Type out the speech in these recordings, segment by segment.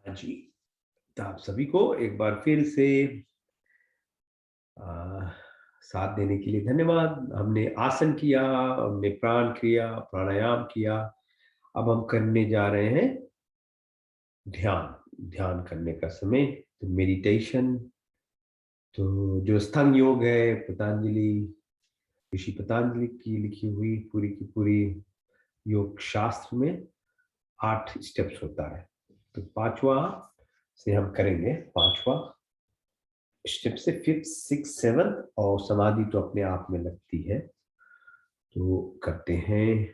हाँ जी, तो आप सभी को एक बार फिर से आ, साथ देने के लिए धन्यवाद। हमने आसन किया, हमने प्राण किया, प्राणायाम किया। अब हम करने जा रहे हैं ध्यान। ध्यान करने का समय, तो मेडिटेशन। तो जो अष्टांग योग है, पतंजलि, ऋषि पतंजलि की लिखी हुई पूरी की पूरी योग शास्त्र में 8 स्टेप्स होता है। तो पांचवा से हम करेंगे, पांचवा स्टेप से फिफ्थ, सिक्स, सेवन्थ, और समाधि तो अपने आप में लगती है। तो करते हैं।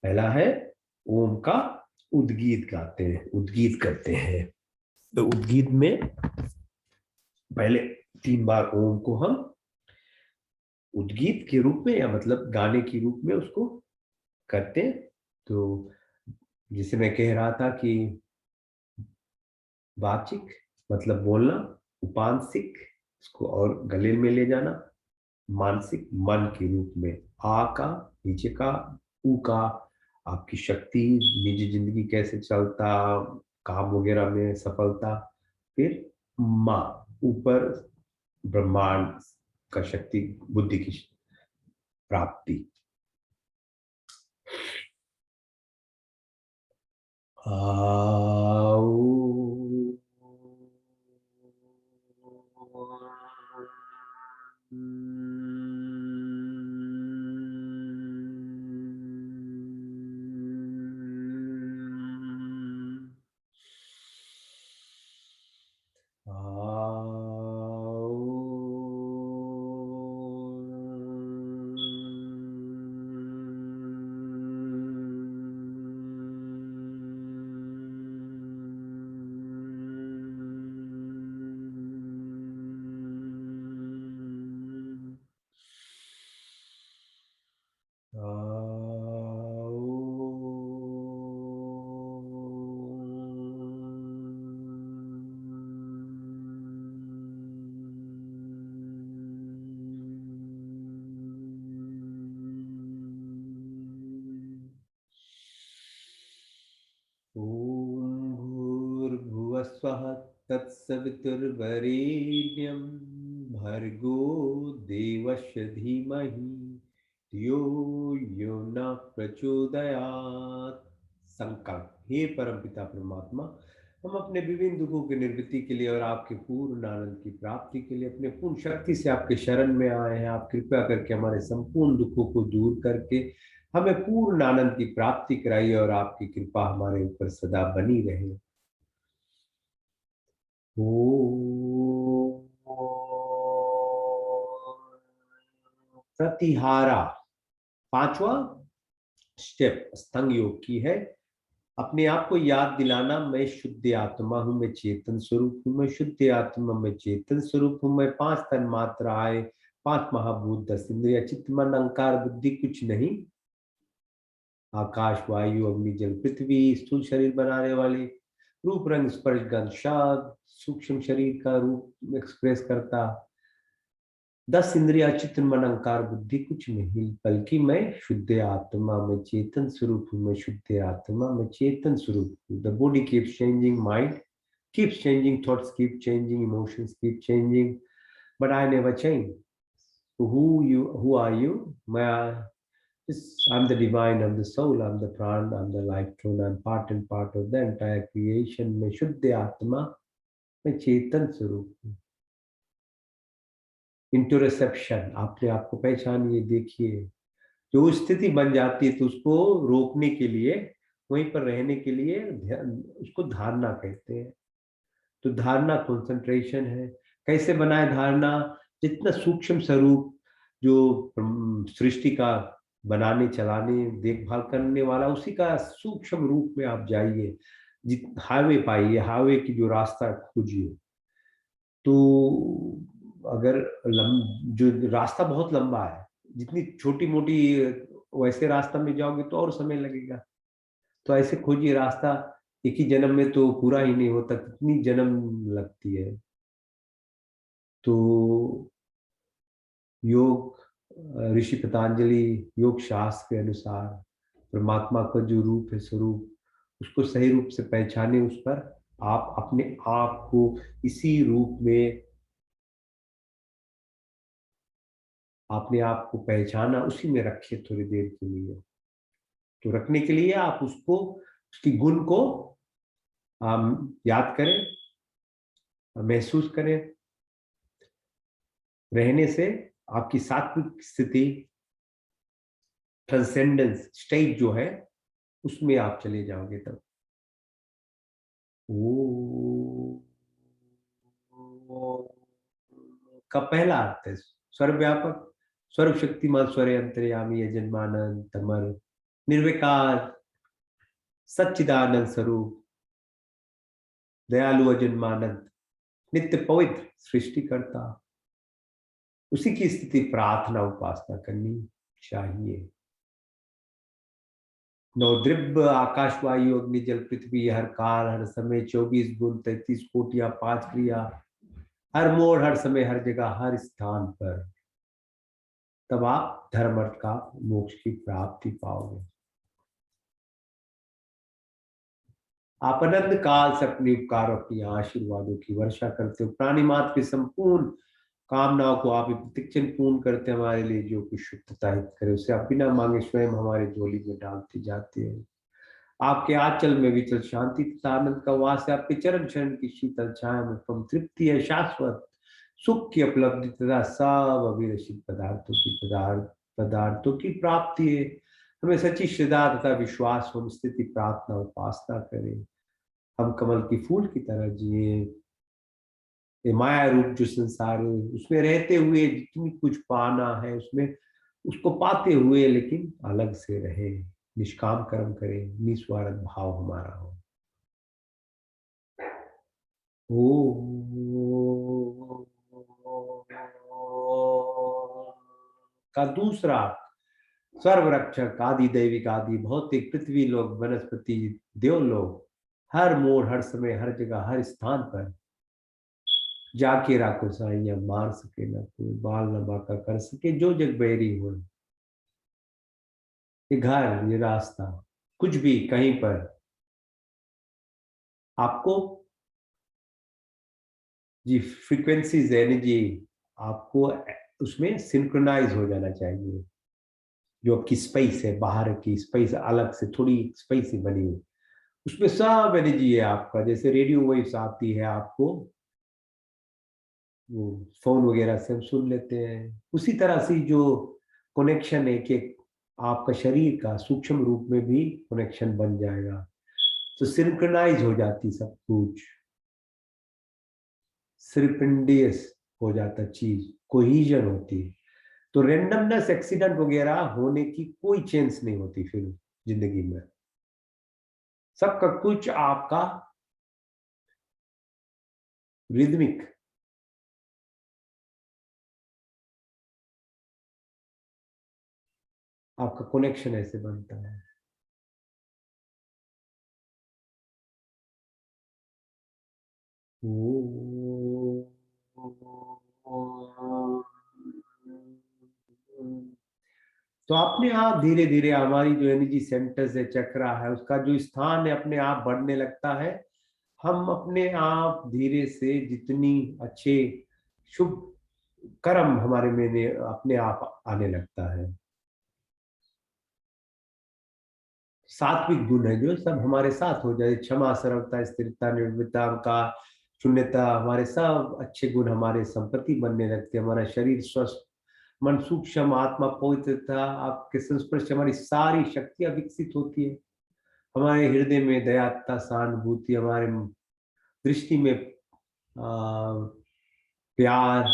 पहला है ओम का उद्गीत गाते हैं, उद्गीत करते हैं। तो उद्गीत में पहले 3 बार ओम को हम उद्गीत के रूप में, या मतलब गाने के रूप में उसको करते हैं। तो जिसे मैं कह रहा था कि वाचिक मतलब बोलना, उपांशिक इसको और गले में ले जाना, मानसिक मन के रूप में आ का, नीचे का, ऊ का आपकी शक्ति, निजी जिंदगी कैसे चलता, काम वगैरह में सफलता। फिर माँ, ऊपर ब्रह्मांड का शक्ति, बुद्धि की प्राप्ति। ॐ भूर्भुवस्वः तत्सवितुर्वरेण्यं भर्गो देवस्य धीमहि धियो यो न प्रचोदयात्। संकल्प। हे परमपिता परमात्मा, हम अपने विभिन्न दुखों की निवृत्ति के लिए और आपके पूर्ण आनंद की प्राप्ति के लिए अपने पूर्ण शक्ति से आपके शरण में आए हैं। आप कृपया करके हमारे संपूर्ण दुखों को दूर करके हमें पूर्ण आनंद की प्राप्ति कराइए, और आपकी कृपा हमारे ऊपर सदा बनी रहे। ओ प्रतिहारा। पांचवा स्टेप अष्टांग योग की है। अपने आप को याद दिलाना, मैं शुद्ध आत्मा हूं, मैं चेतन स्वरूप हूं, मैं शुद्ध आत्मा, मैं चेतन स्वरूप हूं, मैं 5 तन्मात्राएं, 5 महाभूत, 10 इंद्रिया, चित्त, मन, अहंकार, बुद्धि कुछ नहीं। आकाश, वायु, अग्नि, जल, पृथ्वी, स्थूल शरीर बनाने वाले, रूप, रंग, स्पर्श, गंध, शब्द, सूक्ष्म शरीर का रूप एक्सप्रेस करता, 10 इंद्रिया, चित्त, मन, अहंकार, बुद्धि कुछ नहीं, बल्कि मैं शुद्ध आत्मा, मैं चेतन स्वरूप हूँ, मैं शुद्ध आत्मा, मैं चेतन स्वरूप हूँ। The body keeps changing, mind keeps changing, thoughts keep changing, emotions keep changing, but I never change. So who are you? I'm the divine, I'm the soul, I'm the pran, I'm the life tone, I'm part and part of the entire creation. मैं शुद्ध आत्मा, मैं चेतन स्वरूप हूँ। Interception, आपने आपको पहचानिए, देखिए। जो स्थिति बन जाती है तो उसको रोकने के लिए, वहीं पर रहने के लिए उसको धारणा कहते हैं। तो धारणा कंसंट्रेशन है। कैसे बनाए धारणा? जितना सूक्ष्म स्वरूप जो सृष्टि का बनाने, चलाने, देखभाल करने वाला, उसी का सूक्ष्म रूप में आप जाइए। जित हाईवे पाइए, हाईवे की जो रास्ता खोजिए। तो अगर जो रास्ता बहुत लंबा है, जितनी छोटी मोटी वैसे रास्ता में जाओगे तो और समय लगेगा। तो ऐसे खोजिए रास्ता। एक ही जन्म में तो पूरा ही नहीं होता, कितनी जन्म लगती है। तो योग, ऋषि पतंजलि योग शास्त्र के अनुसार परमात्मा का जो रूप है, स्वरूप, उसको सही रूप से पहचाने, उस पर आप अपने आप को इसी रूप में, आपने आप को पहचाना, उसी में रखिए थोड़ी देर के लिए। तो रखने के लिए आप उसको, उसकी गुण को याद करें, महसूस करें। रहने से आपकी सात्विक स्थिति, ट्रांसेंडेंस स्टेट जो है, उसमें आप चले जाओगे तब। वो का पहला अर्थ है सर्वव्यापक, सर्वशक्तिमान, स्वर अंतर्यामी, यजन्मानंद, तमर, निर्विकार, सच्चिदानंद स्वरूप, दयालु, अजन्मानंद, नित्य पवित्र, सृष्टिकर्ता। उसी की स्थिति प्रार्थना उपासना करनी चाहिए। नवद्रव्य आकाश वायु अग्नि जल पृथ्वी, हर काल हर समय, 24 गुण 33 कोटियां, 5 क्रिया, हर मोड़ हर समय हर जगह हर स्थान पर, तब आप धर्म अर्थ का मोक्ष की प्राप्ति पाओगे। आप अनंत काल से अपने उपकार, अपनी आशीर्वादों की वर्षा करते हो। प्राणी मात्र की संपूर्ण कामनाओं को आप प्रतिक्षण पूर्ण करते हैं। हमारे लिए जो कुछ शुद्धता हित करे, उसे आप बिना मांगे स्वयं हमारे झोली में डालते जाते हैं। आपके आंचल में विचल शांति तथा आनंद का वास है। आपके चरण शरण की शीतल छाया में परम तृप्ति है, शाश्वत सुख की उपलब्धि तथा सब अभिलषित पदार्थों की प्राप्ति है। हमें सच्ची श्रद्धा तथा विश्वास हो, स्थिति प्रार्थना उपासना करें। हम कमल की फूल की तरह जिए। ये माया रूप जो संसार है, उसमें रहते हुए जितनी कुछ पाना है, उसमें उसको पाते हुए लेकिन अलग से रहे, निष्काम कर्म करें, निस्वार्थ भाव हमारा हो। ओ का दूसरा, सर्व रक्षक, आदि दैविक, आदि भौतिक, पृथ्वी लोक, वनस्पति, देवलोक, हर मोड़ हर समय हर जगह हर स्थान पर जाके राखो साइया, मार सके ना कोई, बाल न बाका कर सके जो जग बैरी हो। ये घर, ये रास्ता, कुछ भी कहीं पर आपको जी फ्रीक्वेंसीज, एनर्जी आपको उसमें सिंक्रोनाइज हो जाना चाहिए। जो आपकी स्पेस है, बाहर की स्पेस अलग से थोड़ी स्पेस ही बनी है, उसमें सब एनर्जी है आपका। जैसे रेडियो वेव्स आती है आपको, वो फोन वगैरह से हम सुन लेते हैं, उसी तरह से जो कनेक्शन है कि आपका शरीर का सूक्ष्म रूप में भी कनेक्शन बन जाएगा, तो सिंक्रोनाइज हो जाती सब कुछ, सिरपिंडियस हो जाता चीज, कोहिजन होती है। तो रेंडमनेस, एक्सीडेंट वगैरह होने की कोई चांस नहीं होती फिर जिंदगी में। सबका कुछ आपका रिदमिक, आपका कनेक्शन ऐसे बनता है। ओ, तो अपने आप धीरे धीरे हमारी जो एनर्जी सेंटर्स है, चक्रा है, उसका जो स्थान है अपने आप बढ़ने लगता है। हम अपने आप धीरे से जितनी अच्छे शुभ कर्म हमारे में अपने आप आने लगता है। सात्विक गुण है जो सब हमारे साथ हो जाए, क्षमा, सरलता, स्थिरता, निर्भीकता का, शून्यता, हमारे सब अच्छे गुण हमारे संपत्ति बनने लगते हैं। हमारा शरीर स्वस्थ, मन सूक्ष्म, आत्मा पवित्रता, आपके संस्पर्श से हमारी सारी शक्तियां विकसित होती है। हमारे हृदय में दया तथा सहानुभूति, हमारे दृष्टि में प्यार,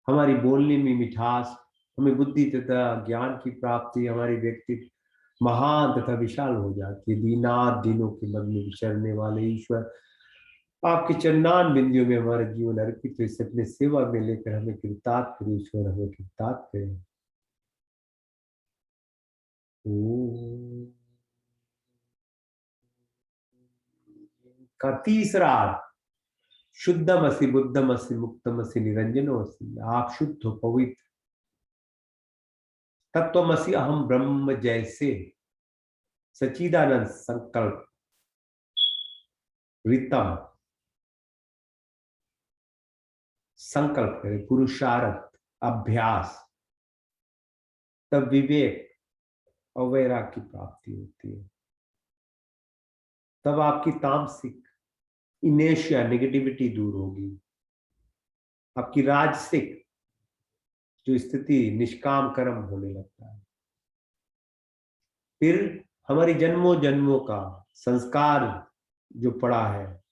हमारी बोलने में मिठास, हमें बुद्धि तथा ज्ञान की प्राप्ति, हमारी व्यक्तित्व महान तथा विशाल हो जाती है। दीनात दिनों के मन में विचरने वाले ईश्वर, आपके चन्नान बिंदियों में हमारा जीवन अर्पित हो, इसे अपने सेवा में लेकर हमें कृतार्थ करें ईश्वर, हमें कृतार्थ करें। का तीसरा, शुद्धमसि बुद्धमसि मुक्तमसि निरंजनमसि, आप शुद्ध हो, पवित्र, तत्वमसि अहम ब्रह्म जैसे सच्चिदानंद संकल्प, रितम, संकल्प करें, पुरुषार्थ, अभ्यास, तब विवेक और वैराग्य की प्राप्ति होती है। तब आपकी तामसिक इनेशिया नेगेटिविटी दूर होगी। आपकी राजसिक जो स्थिति, निष्काम कर्म होने लगता है। फिर हमारी जन्मों जन्मों का संस्कार जो पड़ा है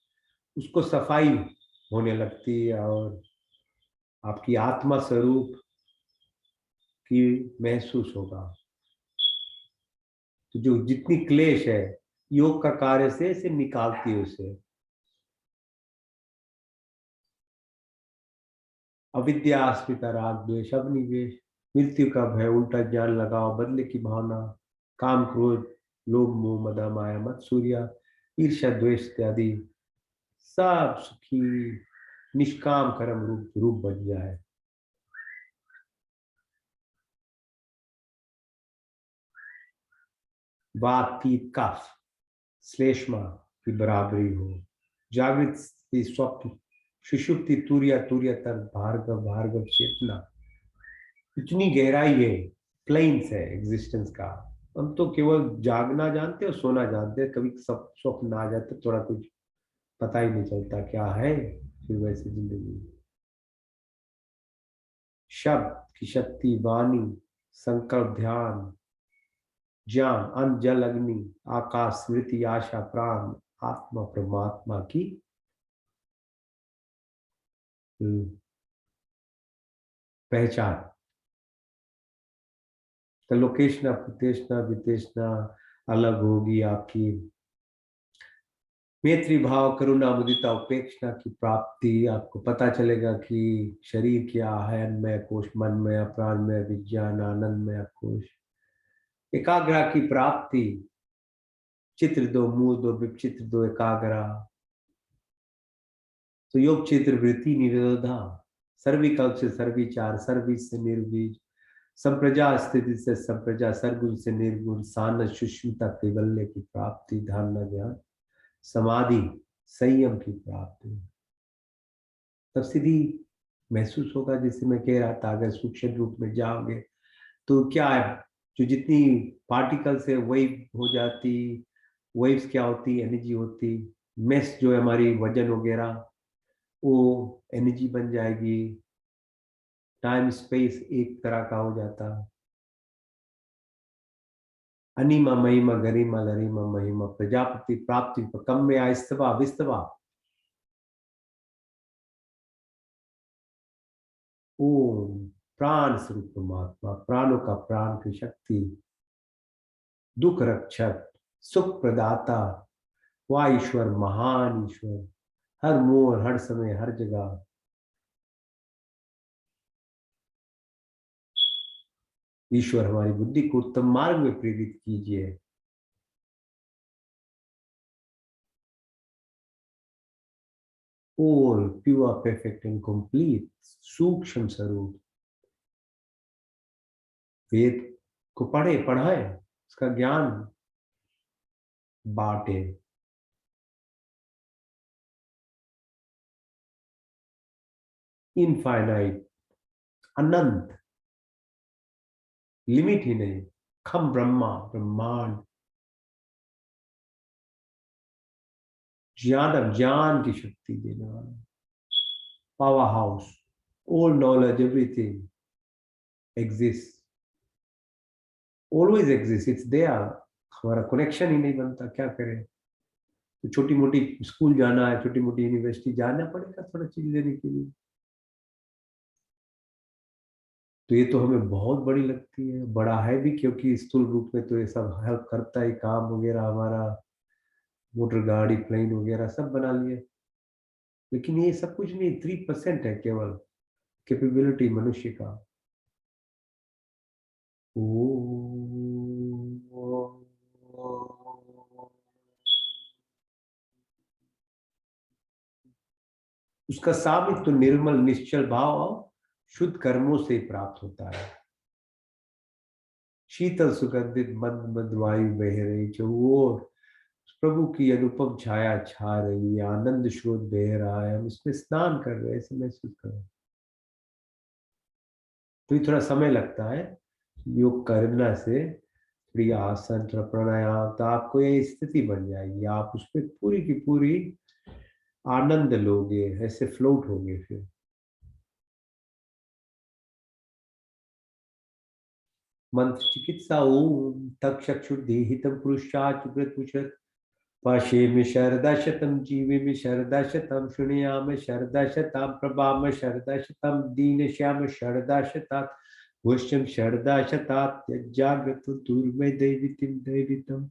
उसको सफाई होने लगती है और आपकी आत्मा स्वरूप की महसूस होगा। तो जो जितनी क्लेश है योग का कार्य से इसे निकालती है उसे। अविद्या, अस्मिता, राग, द्वेष, अभिनिवेश, मृत्यु का भय, उल्टा ज्ञान लगाओ, बदले की भावना, काम, क्रोध, लोभ, मोह, मदा, माया, मत, सूर्या, ईर्ष्या, द्वेष इत्यादि सब सुखी निष्काम कर्म रूप रूप बन जाए। वात, पीत, कफ, श्लेष्मा की बराबरी हो। जागृत स्वप्न, सुषुप्ति, तुर्या, तुर्यतर, भार्गव, भार्गव, चेतना, इतनी गहराई है, प्लेन्स है एग्जिस्टेंस का। हम तो केवल जागना जानते और सोना जानते हैं, कभी सब स्वप्न आ जाते थोड़ा कुछ पता ही नहीं चलता क्या है, फिर वैसे जिंदगी। शब्द की शक्ति, वाणी, संकल्प, ध्यान, ज्ञान, अन्न, जल, अग्नि, आकाश, स्मृति, आशा, प्राण, आत्मा, परमात्मा की पहचान। तो लोकेशना, प्रतेशना, वितेशना अलग होगी आपकी। मैत्री भाव, करुणा, मुदिता, उपेक्षा की प्राप्ति, आपको पता चलेगा कि शरीर क्या है, अन्नमय कोश, मनमय, प्राणमय, विज्ञान, आनंदमय कोश। एकाग्रा की प्राप्ति, चित्र दो, मूल दो, विचित्र दो, एकाग्रा। तो योग चित्र, वृत्ति, निरोधा, सर्विकल्प से सर्विचार, सर्विस से निर्बीज, संप्रजा स्थिति से संप्रजा, सरगुण से निर्गुण, सानस, सुष्मिता, कैवल्य की प्राप्ति, ध्यान, ज्ञान, समाधि, संयम की प्राप्ति। तब सीधी महसूस होगा, जैसे मैं कह रहा था, अगर सूक्ष्म रूप में जाओगे तो क्या है, जो जितनी पार्टिकल्स है वेव हो जाती, वेव्स क्या होती, एनर्जी होती, मेस जो है हमारी वजन वगैरह वो एनर्जी बन जाएगी, टाइम स्पेस एक तरह का हो जाता। अनिमा, महिमा, गरिमा, लरिमा, महिमा, प्रजापति, प्राप्ति, कम में आस्तवा, विस्तवा। ओम, प्राण स्वरूप परमात्मा, प्राणों का प्राण की शक्ति, दुख रक्षक, सुख प्रदाता, वह ईश्वर, महान ईश्वर, हर मोड़, हर समय, हर जगह। ईश्वर हमारी बुद्धि को उत्तम मार्ग में प्रेरित कीजिए। और प्योर, परफेक्ट एंड कंप्लीट सूक्ष्म स्वरूप, वेद को पढ़े, पढ़ाए, उसका ज्ञान बांटे। इनफाइनाइट, अनंत, लिमिट ही नहीं, खम ब्रह्मा, ब्रह्मांड, ज्ञान, ज्ञान की शक्ति देने वाला, power house, all knowledge, everything exist, always exist, it's there. हमारा कनेक्शन ही नहीं बनता, क्या करें। तो छोटी मोटी स्कूल जाना है, छोटी मोटी यूनिवर्सिटी जाना पड़ेगा थोड़ा चीज लेने के लिए। तो ये तो हमें बहुत बड़ी लगती है, बड़ा है भी, क्योंकि स्थूल रूप में तो ये सब हेल्प करता है, काम वगैरह हमारा, मोटर गाड़ी, प्लेन वगैरह सब बना लिए। लेकिन ये सब कुछ नहीं, 3% है केवल कैपेबिलिटी मनुष्य का। उसका साबित तो निर्मल निश्चल भाव और शुद्ध कर्मों से प्राप्त होता है। शीतल सुगंधित मंद मंद वायु बह रही जो वो प्रभु की अनुपम छाया छा रही है, आनंद स्रोत बह रहा है, हम इसमें स्नान कर रहे हैं, ऐसे महसूस कर रहे हैं। तो ये थोड़ा समय लगता है योग करना से, थोड़ी आसन, थोड़ा प्राणायाम, तो आपको ये स्थिति बन जाएगी, आप उसमें पूरी की पूरी आनंद लोगे, ऐसे फ्लोट होगे फिर। मंत्र चिकित्सा ओम तक्षुर्देहितम पुरुषाच पाशे में शरदा शतम जीवे में शरदा शतम शृणुयाम शरदा शताम प्रभाम शरदा शतम दीन श्याम शरदा शतात वश्यम शरदा शतात जागृत दूर्मे दैवितिम दैवितम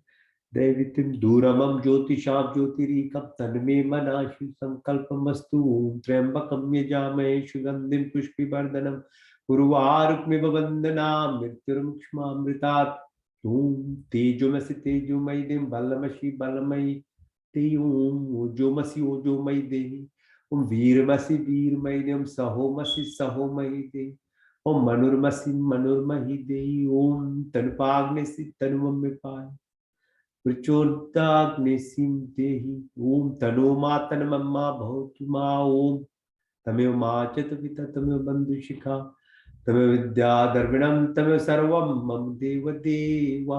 दैवितिम दूरमं ज्योतिषां ज्योतिरीकं तन्मे मनाशु संकल्पमस्तु ओम त्र्यंबकं यजामहे सुगंधिं पुष्टिवर्धनम् उर्वारुकमिव वन्दनां मृत्युर्मुक्षमामृतात् ओम तेजोमसि तेजोमयि देहि बलमसि बलमयि देहि ओम ओजोमसि ओजोमयि देहि ओम वीरमसि वीरमयि देहि ओम सहोमसि सहोमयि देहि ओम मनुर्मसि मनुर्मयि देहि ओम तनुपाग्निसि तनुमं मे पाहि प्रचोदाग्निसिं देहि ओम तनो मा तन्मम्मा भवतु मा ओम तमेव माचत पिता तमेव बंधुशिखा तमेव विद्याधर्मिणं तमेव सर्वं मम देव देवा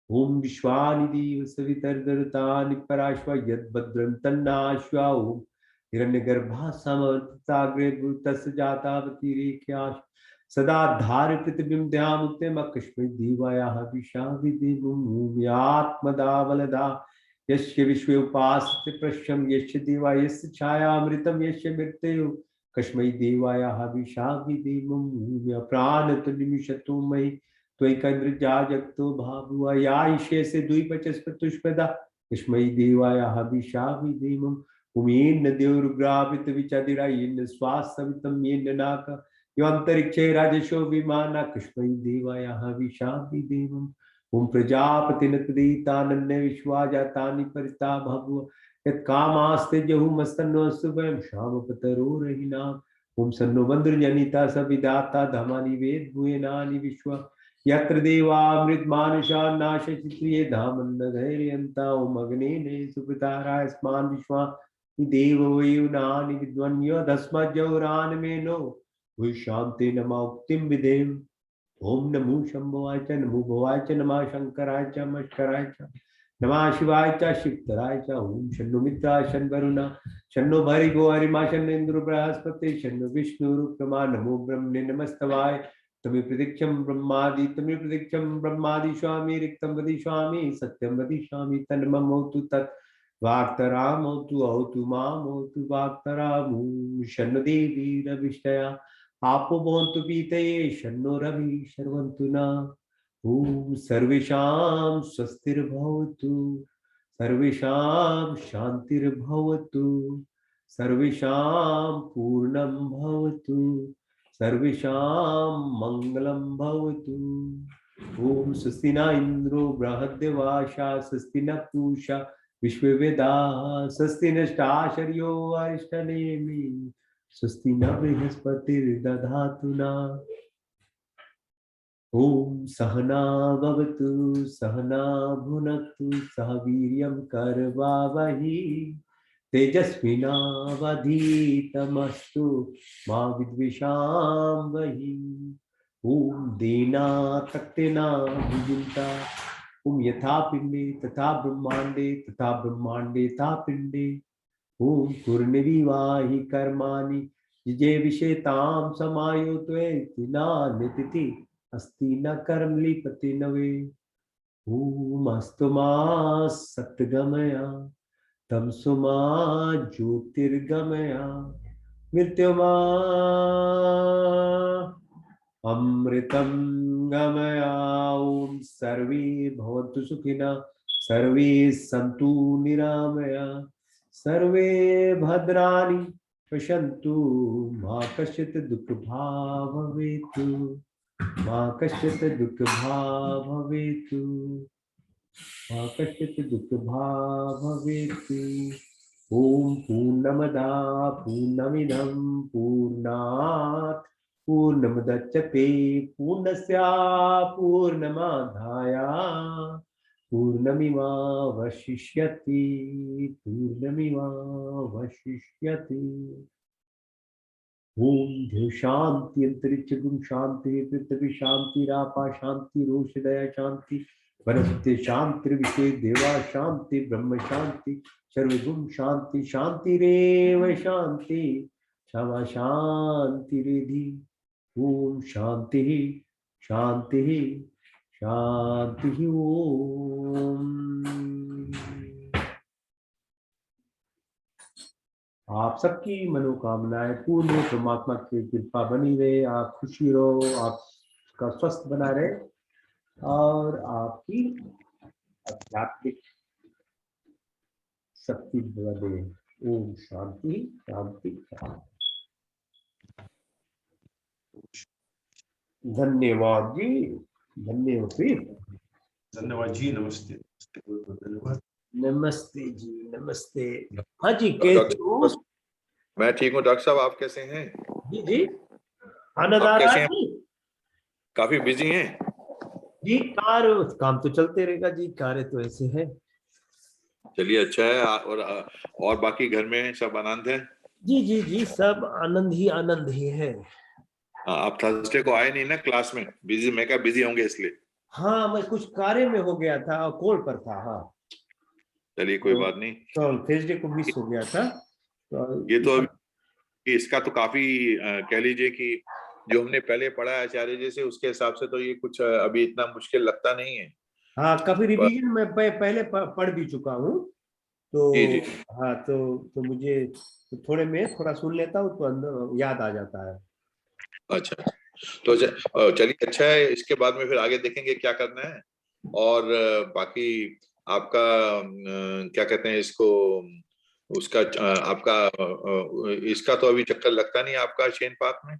ओम विश्वानि देव सवितर्दरतानि पराश्व यद्भद्रं तन्नाश्वा ओम हिरण्यगर्भा समर्पिताग्रे भूतस्य जातावती रेख्याश सदा धार पृथिवीं ध्यामुक्ते मकश्मि दीवायाः विशाविदेवं यात्मदावलदा यस्य विश्वे उपासते प्रश्यं यस्य देवा यस्य छायामृतं यस्य मृत्युः कस्मै देवायाः विशाविदेवं प्राणतनिमिषतो मयि त्वैकन्द्रजा जगतो भावुआ या ईशे से द्विपचस्पतुष्पदा कस्मै देवायाः विशाविदेवम् उमेन देवरुग्रावित विचदिरायेन स्वासवितं येन नाक योऽन्तरिक्षे राजशो विमाना कस्मै देवायाः विशाविदेवम् ओम प्रजापतिनत्रीतानन्य विश्वाजातानि परिता भभुव यत्कामास्ते जहुमस्तन्नोऽस्तु वयं श्यामपतरो रहिनाम् ओम सन्नो बन्धुर्जनिता सविदाता धमानि वेद भुवनानि विश्व यत्र देवामृत मानुषा नाशचित्रिये धामन्न धैर्यन्ता ओम अग्नेने सुपिताराय स्मान विश्वा देव वयुनानि विद्वन्यो धस्मज्जौरान मेनो भूशान्ते नमा उक्तिं विदेम ओम नमो शंभवाय च नमो भवाय च नमः शंकराय च मस्कराय च नमः शिवाय च शिवतराय च ओम शन्नो मित्राय शन्वरुणा शन्नो भरिगो हरिमा शन्नो इंद्रो बृहस्पति शन्नो विष्णुरुक्रमा नमो ब्रह्मणे नमस्तवाय तमे प्रतीक्षं ब्रह्मादि स्वामी रिक्तं वदिष्यामि सत्यं वदिष्यामि तन्मम होतु तत् वाक्तराम होतु माम होतु वाक्तरामु शन्नो देवी रविष्टया आपो भवन्तु पीतये शन्नो रवि शर्वन्तु न ॐ सर्वेषां स्वस्तिर्भवतु सर्वेषां शान्तिर्भवतु सर्वेषां पूर्णं भवतु सर्वेषां मङ्गलं भवतु ॐ स्वस्ति न इन्द्रो बृहद्देवाशा स्वस्ति न पूषा विश्ववेदाः स्वस्ति नष्टाशर्यो अरिष्टनेमि स्वस्ति न बृहस्पतिर्दधातु न ॐ सहना भवतु सहना भुनक्तु सह वीर्यं करवावहै तेजस्विनावधीतमस्तु मा विद्विषावहै ॐ दीना तक्तिना विजिता ॐ यथा पिंडे तथा ब्रह्मांडे तथा पिंडे ॐ कुर्निर्वाहि कर्माणि जिजे विषेतां समायो त्वेति नान्यतिथि अस्ति न कर्म लिपति नवे ॐ अस्तु मा सत्गमया तमसुमा ज्योतिर्गमया मृत्युमा अमृतं गमया ॐ सर्वे भवन्तु सुखिनः सर्वे सन्तु निरामया सर्वे भद्राणि पश्यन्तु मा कश्चित् दुःखभाग् भवेत् मा कश्चित् दुःखभाग् भवेत् मा कश्चित् दुःखभाग् भवेत् ॐ पूर्णमदा पूर्णमिदं पूर्णात् पूर्णमुदच्यते पूर्णस्य पूर्णमादाय पूर्णमिवावशिष्यति पूर्णमिवावशिष्यति। ओम ध्यु शांति अंतरिक्ष गुम शांति पृथ्वी शांति रापा शांति रोषदया शांति वनस्पति शांति विषय देवा शांति ब्रह्म शांति सर्वगुण शांति शांतिरेव शांति क्षमा शांति रिधि। ओम शांति शांति शांति ओम। आप सबकी मनोकामनाएं पूर्ण हो, परमात्मा की कृपा बनी रहे, आप खुशी रहो, आपका स्वस्थ बना रहे और आपकी आध्यात्मिक शक्ति बढ़े। ओम शांति शांति शांति। धन्यवाद जी, धन्यवाद जी। धन्यवाद जी, नमस्ते। धन्यवाद। नमस्ते जी, नमस्ते। हाँ जी, कैसे हो? मैं ठीक हूँ डॉक्टर साहब, आप कैसे हैं? जी जी, आनंद आ रहा है जी? काफी बिजी हैं जी, काम तो चलते रहेगा जी, कार्य तो ऐसे है। चलिए अच्छा है। और बाकी घर में सब आनंद है? जी जी जी, सब आनंद ही है। आप थर्सडे को आए नहीं ना क्लास में? बिजी, मैं क्या बिजी होंगे इसलिए? हाँ, मैं कुछ कार्य में हो गया था और कॉल पर था। हाँ चलिए कोई बात नहीं। तो थर्सडे को मिस हो गया था तो ये तो अभी इसका तो काफी कह लीजिए कि जो हमने पहले पढ़ा है आचार्य जी से, उसके हिसाब से तो ये कुछ अभी इतना मुश्किल लगता नहीं है। हाँ, काफी रिवीजन मैं पहले पढ़ भी चुका हूँ तो जी जी। हाँ तो मुझे थोड़े में थोड़ा सुन लेता हूँ तो अंदर याद आ जाता है। अच्छा, तो चलिए अच्छा है। इसके बाद में फिर आगे देखेंगे क्या करना है। और बाकी आपका क्या कहते हैं इसको, उसका आपका इसका तो अभी चक्कर लगता नहीं आपका चेन पार्क में?